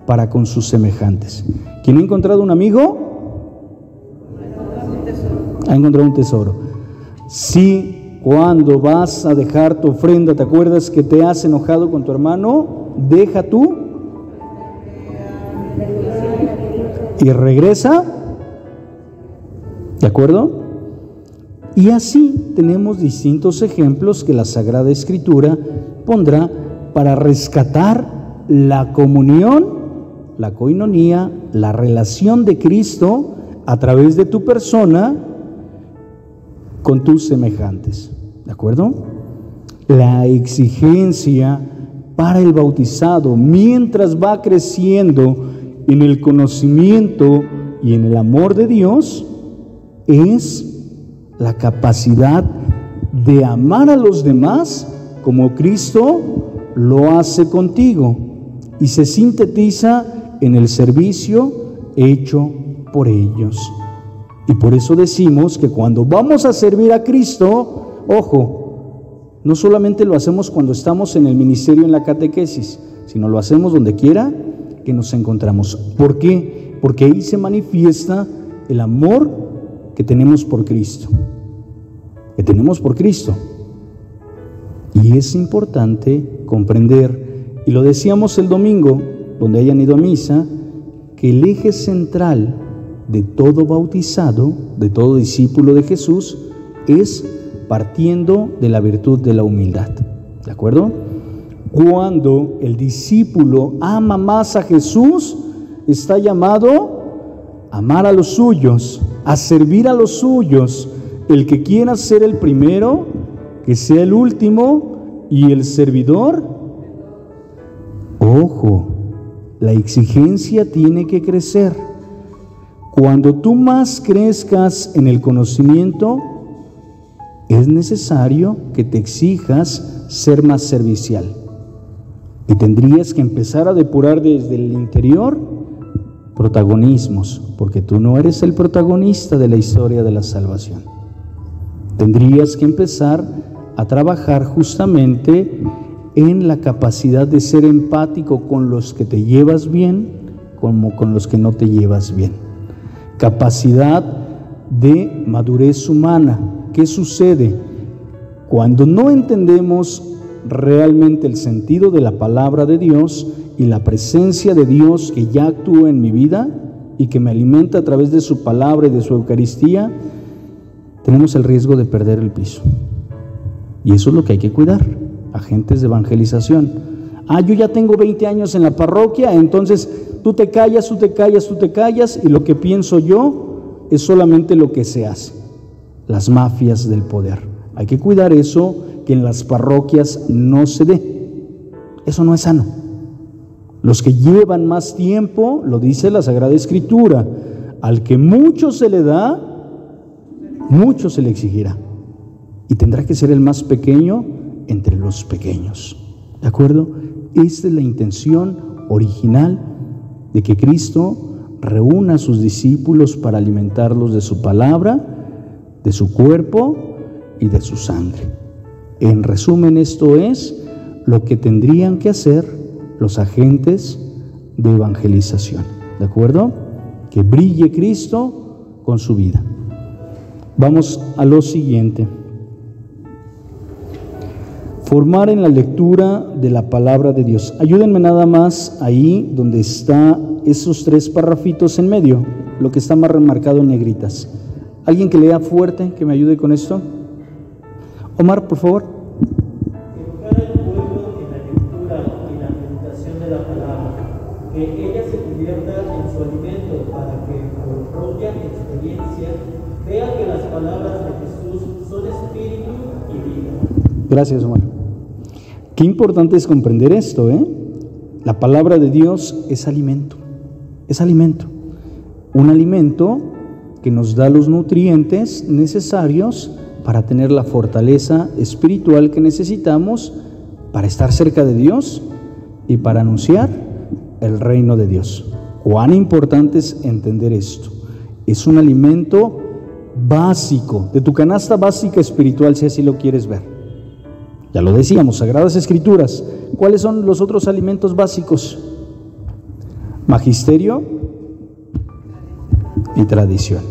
para con sus semejantes. ¿Quién ha encontrado un amigo? Ha encontrado un tesoro. Si cuando vas a dejar tu ofrenda te acuerdas que te has enojado con tu hermano, deja tú y regresa. ¿De acuerdo? Y así tenemos distintos ejemplos que la Sagrada Escritura pondrá para rescatar la comunión, la koinonía, la relación de Cristo a través de tu persona con tus semejantes. ¿De acuerdo? La exigencia para el bautizado mientras va creciendo en el conocimiento y en el amor de Dios es la capacidad de amar a los demás como Cristo lo hace contigo, y se sintetiza en el servicio hecho por ellos. Y por eso decimos que cuando vamos a servir a Cristo, ojo, no solamente lo hacemos cuando estamos en el ministerio, en la catequesis, sino lo hacemos donde quiera que nos encontramos. ¿Por qué? Porque ahí se manifiesta el amor que tenemos por Cristo, y es importante comprender, y lo decíamos el domingo, donde hayan ido a misa, que el eje central de todo bautizado, de todo discípulo de Jesús, es partiendo de la virtud de la humildad. ¿De acuerdo? Cuando el discípulo ama más a Jesús, está llamado a amar a los suyos, a servir a los suyos. El que quiera ser el primero, que sea el último, y el servidor. Ojo, la exigencia tiene que crecer. Cuando tú más crezcas en el conocimiento, es necesario que te exijas ser más servicial. Y tendrías que empezar a depurar desde el interior protagonismos, porque tú no eres el protagonista de la historia de la salvación. Tendrías que empezar a trabajar justamente en la capacidad de ser empático con los que te llevas bien como con los que no te llevas bien. Capacidad de madurez humana. ¿Qué sucede? Cuando no entendemos realmente el sentido de la palabra de Dios y la presencia de Dios que ya actúa en mi vida y que me alimenta a través de su palabra y de su Eucaristía, tenemos el riesgo de perder el piso. Y eso es lo que hay que cuidar, agentes de evangelización. Yo ya tengo 20 años en la parroquia, entonces tú te callas, y lo que pienso yo es solamente lo que se hace. Las mafias del poder. Hay que cuidar eso, que en las parroquias no se dé. Eso no es sano. Los que llevan más tiempo, lo dice la Sagrada Escritura, al que mucho se le da, mucho se le exigirá. Y tendrá que ser el más pequeño entre los pequeños. ¿De acuerdo? Esta es la intención original de que Cristo reúna a sus discípulos para alimentarlos de su palabra, de su cuerpo y de su sangre. En resumen, esto es lo que tendrían que hacer los agentes de evangelización. ¿De acuerdo? Que brille Cristo con su vida. Vamos a lo siguiente. Formar en la lectura de la palabra de Dios. Ayúdenme nada más ahí donde está esos 3 parrafitos en medio, lo que está más remarcado en negritas. ¿Alguien que lea fuerte, que me ayude con esto? Omar, por favor. Educar al pueblo en la lectura y la meditación de la palabra, que ella se convierta en su alimento para que por propia experiencia vea que las palabras de Jesús son espíritu y vida. Gracias, Omar. Qué importante es comprender esto, ¿eh? La palabra de Dios es alimento. Es alimento. Un alimento que nos da los nutrientes necesarios para tener la fortaleza espiritual que necesitamos para estar cerca de Dios y para anunciar el reino de Dios. Cuán importante es entender esto. Es un alimento básico, de tu canasta básica espiritual, si así lo quieres ver. Ya lo decíamos, Sagradas Escrituras. ¿Cuáles son los otros alimentos básicos? Magisterio y tradición.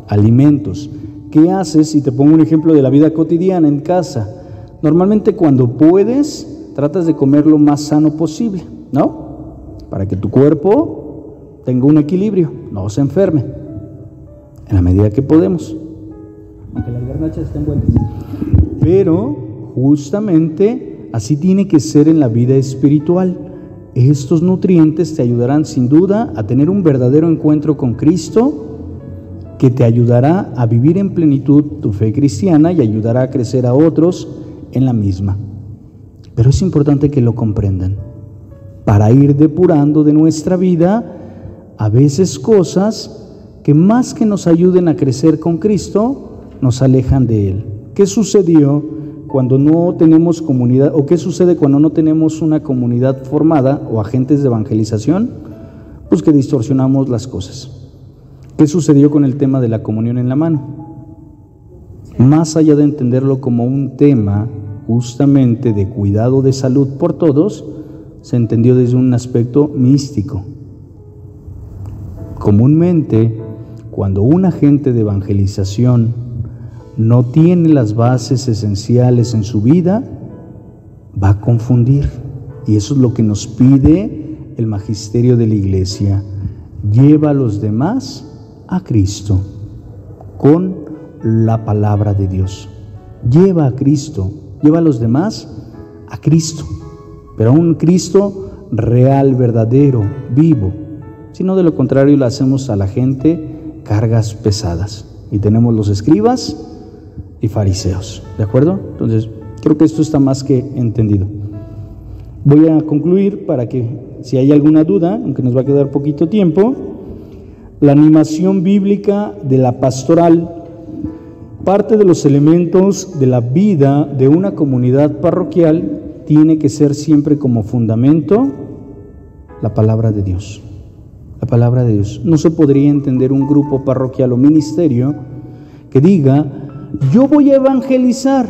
Alimentos. ¿Qué haces? Si te pongo un ejemplo de la vida cotidiana en casa. Normalmente cuando puedes, tratas de comer lo más sano posible, ¿no? Para que tu cuerpo tenga un equilibrio, no se enferme, en la medida que podemos. Aunque las garnachas estén buenas. Pero justamente así tiene que ser en la vida espiritual. Estos nutrientes te ayudarán sin duda a tener un verdadero encuentro con Cristo, que te ayudará a vivir en plenitud tu fe cristiana y ayudará a crecer a otros en la misma. Pero es importante que lo comprendan, para ir depurando de nuestra vida a veces cosas que más que nos ayuden a crecer con Cristo, nos alejan de Él. ¿Qué sucedió cuando no tenemos comunidad, o qué sucede cuando no tenemos una comunidad formada o agentes de evangelización? Pues que distorsionamos las cosas. ¿Qué sucedió con el tema de la comunión en la mano? Más allá de entenderlo como un tema justamente de cuidado de salud por todos, se entendió desde un aspecto místico. Comúnmente, cuando un agente de evangelización no tiene las bases esenciales en su vida, va a confundir. Y eso es lo que nos pide el magisterio de la Iglesia. Lleva a los demás a Cristo con la palabra de Dios. Lleva a Cristo, lleva a los demás a Cristo, pero a un Cristo real, verdadero, vivo. Si no, de lo contrario, le hacemos a la gente cargas pesadas. Y tenemos los escribas y fariseos, ¿de acuerdo? Entonces, creo que esto está más que entendido. Voy a concluir para que, si hay alguna duda, aunque nos va a quedar poquito tiempo, la animación bíblica de la pastoral parte de los elementos de la vida de una comunidad parroquial tiene que ser siempre como fundamento la palabra de Dios. La palabra de Dios. No se podría entender un grupo parroquial o ministerio que diga, yo voy a evangelizar,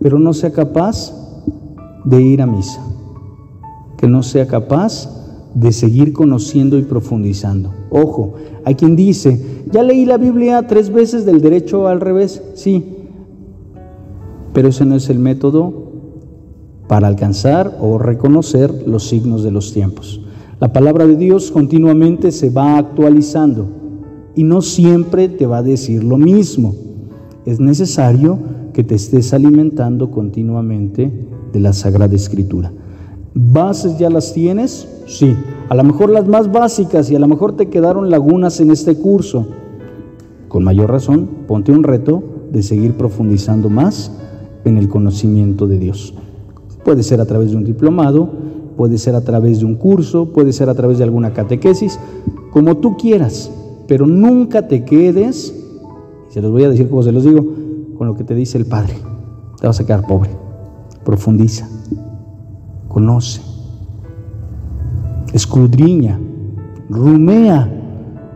pero no sea capaz de ir a misa, que no sea capaz de seguir conociendo y profundizando. Ojo, hay quien dice, ya leí la Biblia 3 veces del derecho al revés, sí, pero ese no es el método para alcanzar o reconocer los signos de los tiempos. La palabra de Dios continuamente se va actualizando y no siempre te va a decir lo mismo. Es necesario que te estés alimentando continuamente de la Sagrada Escritura. ¿Bases ya las tienes? Sí. A lo mejor las más básicas y a lo mejor te quedaron lagunas en este curso. Con mayor razón, ponte un reto de seguir profundizando más en el conocimiento de Dios. Puede ser a través de un diplomado, puede ser a través de un curso, puede ser a través de alguna catequesis, como tú quieras, pero nunca te quedes, y se los voy a decir como se los digo, con lo que te dice el Padre. Te vas a quedar pobre. Profundiza, conoce, escudriña, rumea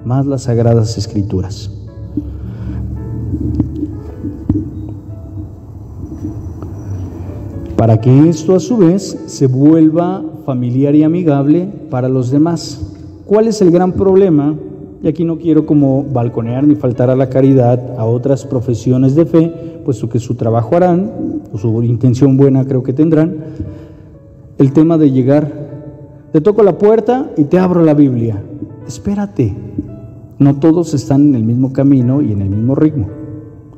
más las Sagradas Escrituras. Para que esto a su vez se vuelva familiar y amigable para los demás. ¿Cuál es el gran problema? Y aquí no quiero como balconear ni faltar a la caridad a otras profesiones de fe, puesto que su trabajo harán, o su intención buena creo que tendrán. El tema de llegar, te toco la puerta y te abro la Biblia. Espérate, no todos están en el mismo camino y en el mismo ritmo.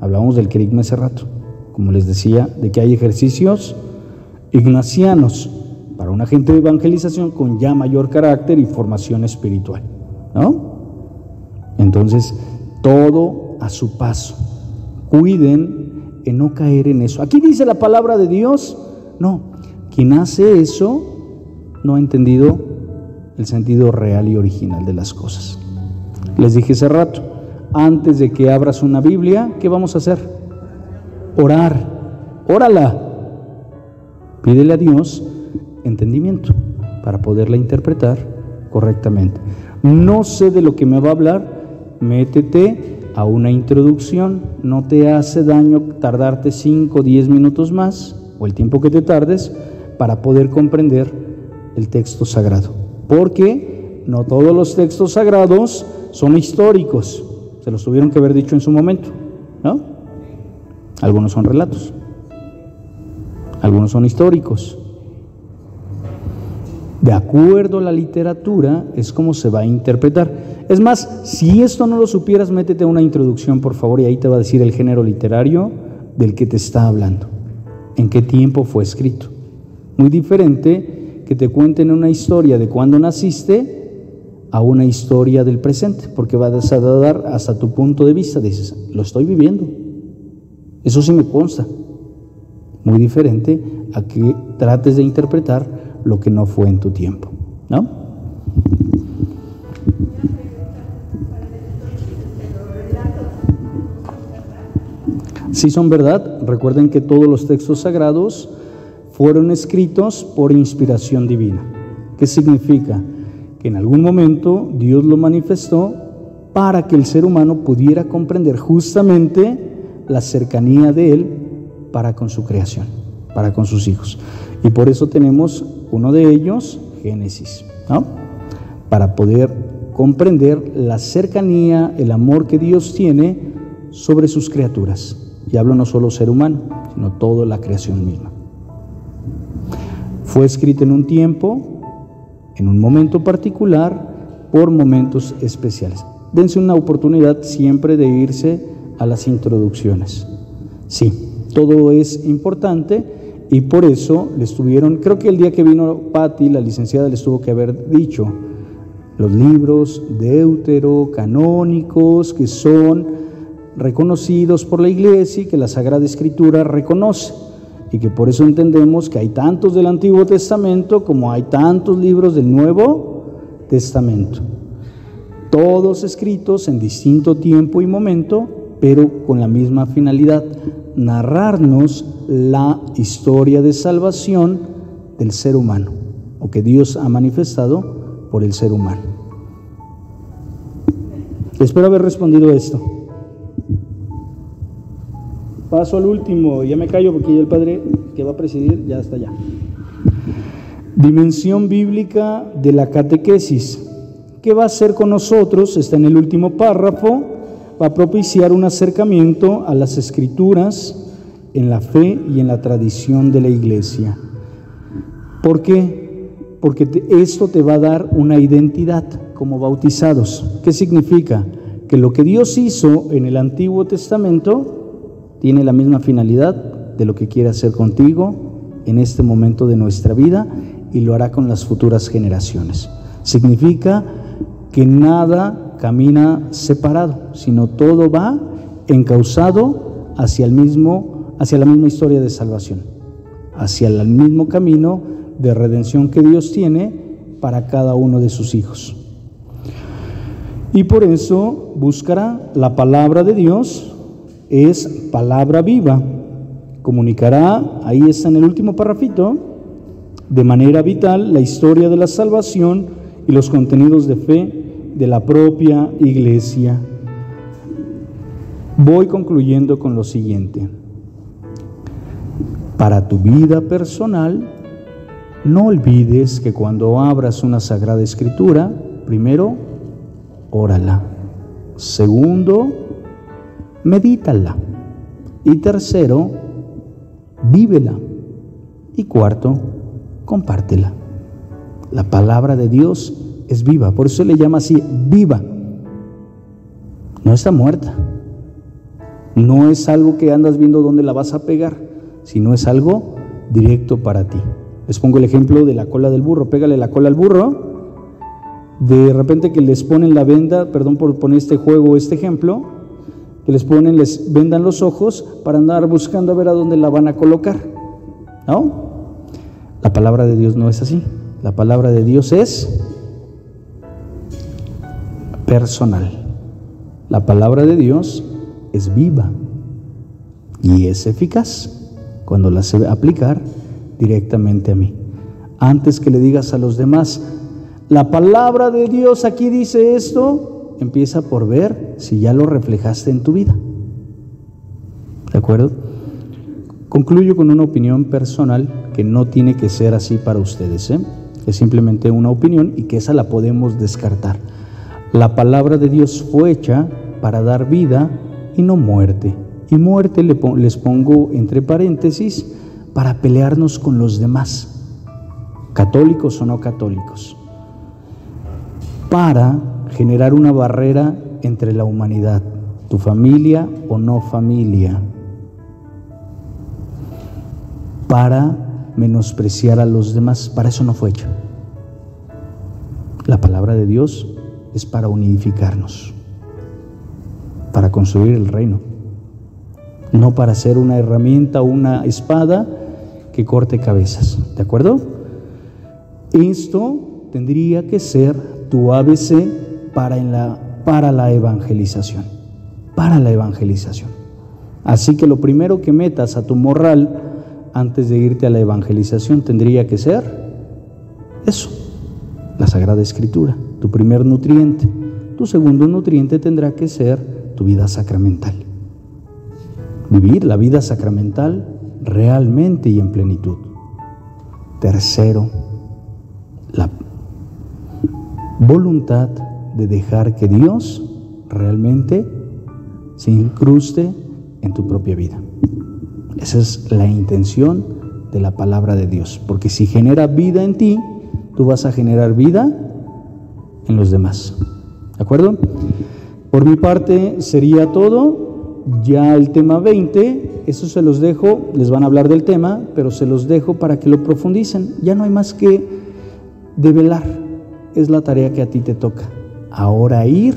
Hablábamos del querigma hace rato, como les decía, de que hay ejercicios ignacianos para una gente de evangelización con ya mayor carácter y formación espiritual, ¿no? Entonces, todo a su paso. Cuiden en no caer en eso. Aquí dice la palabra de Dios, no, quien hace eso no ha entendido el sentido real y original de las cosas. Les dije hace rato, antes de que abras una Biblia, ¿qué vamos a hacer? Orar, órala. Pídele a Dios entendimiento para poderla interpretar correctamente. No sé de lo que me va a hablar, métete a una introducción, no te hace daño tardarte 5 o 10 minutos más, o el tiempo que te tardes, para poder comprender el texto sagrado. Porque no todos los textos sagrados son históricos, se los tuvieron que haber dicho en su momento, ¿no? Algunos son relatos. Algunos son históricos. De acuerdo a la literatura, es como se va a interpretar. Es más, si esto no lo supieras, métete a una introducción, por favor, y ahí te va a decir el género literario del que te está hablando. ¿En qué tiempo fue escrito? Muy diferente que te cuenten una historia de cuando naciste a una historia del presente, porque vas a dar hasta tu punto de vista. Dices, lo estoy viviendo. Eso sí me consta. Muy diferente a que trates de interpretar lo que no fue en tu tiempo, ¿no? Sí son verdad. Recuerden que todos los textos sagrados fueron escritos por inspiración divina. ¿Qué significa? Que en algún momento Dios lo manifestó para que el ser humano pudiera comprender justamente la cercanía de Él para con su creación, para con sus hijos. Y por eso tenemos uno de ellos, Génesis, ¿no? Para poder comprender la cercanía, el amor que Dios tiene sobre sus criaturas. Y hablo no solo ser humano, sino toda la creación misma. Fue escrito en un tiempo, en un momento particular, por momentos especiales. Dense una oportunidad siempre de irse a las introducciones. Sí, todo es importante y por eso les tuvieron, creo que el día que vino Patti, la licenciada, les tuvo que haber dicho los libros deuterocanónicos que son reconocidos por la Iglesia y que la Sagrada Escritura reconoce, y que por eso entendemos que hay tantos del Antiguo Testamento como hay tantos libros del Nuevo Testamento, todos escritos en distinto tiempo y momento pero con la misma finalidad, narrarnos la historia de salvación del ser humano, o que Dios ha manifestado por el ser humano. Espero haber respondido esto. Paso al último, ya me callo porque ya el padre que va a presidir ya está allá. Dimensión bíblica de la catequesis. ¿Qué va a hacer con nosotros? Está en el último párrafo. Va a propiciar un acercamiento a las Escrituras en la fe y en la tradición de la Iglesia. ¿Por qué? Porque esto te va a dar una identidad como bautizados. ¿Qué significa? Que lo que Dios hizo en el Antiguo Testamento tiene la misma finalidad de lo que quiere hacer contigo en este momento de nuestra vida, y lo hará con las futuras generaciones. Significa que nada camina separado, sino todo va encauzado hacia la misma historia de salvación, hacia el mismo camino de redención que Dios tiene para cada uno de sus hijos. Y por eso buscará la palabra de Dios, es palabra viva, comunicará, ahí está en el último parrafito, de manera vital la historia de la salvación y los contenidos de fe de la propia Iglesia. Voy concluyendo con lo siguiente. Para tu vida personal, no olvides que cuando abras una Sagrada Escritura, primero, órala. Segundo, medítala. Y tercero, vívela. Y cuarto, compártela. La palabra de Dios es viva, por eso le llama así, viva. No está muerta. No es algo que andas viendo dónde la vas a pegar, sino es algo directo para ti. Les pongo el ejemplo de la cola del burro. Pégale la cola al burro. De repente que les ponen la venda, perdón por poner este juego, este ejemplo, que les vendan los ojos para andar buscando a ver a dónde la van a colocar. ¿No? La palabra de Dios no es así. La palabra de Dios es personal. La palabra de Dios es viva y es eficaz cuando la sé aplicar directamente a mí. Antes que le digas a los demás, la palabra de Dios aquí dice esto, empieza por ver si ya lo reflejaste en tu vida. ¿De acuerdo? Concluyo con una opinión personal que no tiene que ser así para ustedes, es simplemente una opinión y que esa la podemos descartar. La palabra de Dios fue hecha para dar vida y no muerte. Y muerte les pongo entre paréntesis para pelearnos con los demás, católicos o no católicos, para generar una barrera entre la humanidad, tu familia o no familia, para menospreciar a los demás. Para eso no fue hecho. La palabra de Dios es para unificarnos, para construir el reino, no para ser una herramienta o una espada que corte cabezas. ¿De acuerdo? Esto tendría que ser tu ABC para la evangelización. Para la evangelización. Así que lo primero que metas a tu morral antes de irte a la evangelización tendría que ser eso, la Sagrada Escritura, tu primer nutriente. Tu segundo nutriente tendrá que ser tu vida sacramental. Vivir la vida sacramental realmente y en plenitud. Tercero, la voluntad de dejar que Dios realmente se incruste en tu propia vida. Esa es la intención de la palabra de Dios, porque si genera vida en ti, tú vas a generar vida en los demás. ¿De acuerdo? Por mi parte sería todo. Ya el tema 20, eso se los dejo, les van a hablar del tema, pero se los dejo para que lo profundicen. Ya no hay más que develar, es la tarea que a ti te toca. Ahora ir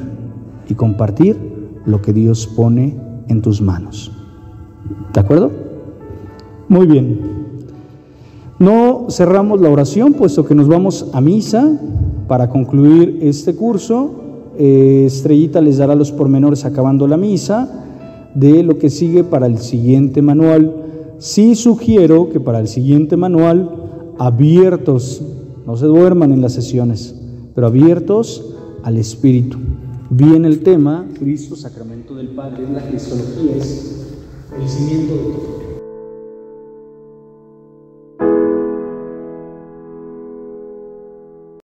y compartir lo que Dios pone en tus manos. ¿De acuerdo? Muy bien. No cerramos la oración, puesto que nos vamos a misa para concluir este curso. Estrellita les dará los pormenores acabando la misa. de lo que sigue para el siguiente manual. Sí sugiero que para el siguiente manual, abiertos, no se duerman en las sesiones, pero abiertos al Espíritu. Viene el tema, Cristo, sacramento del Padre, la cristología es el cimiento de todo.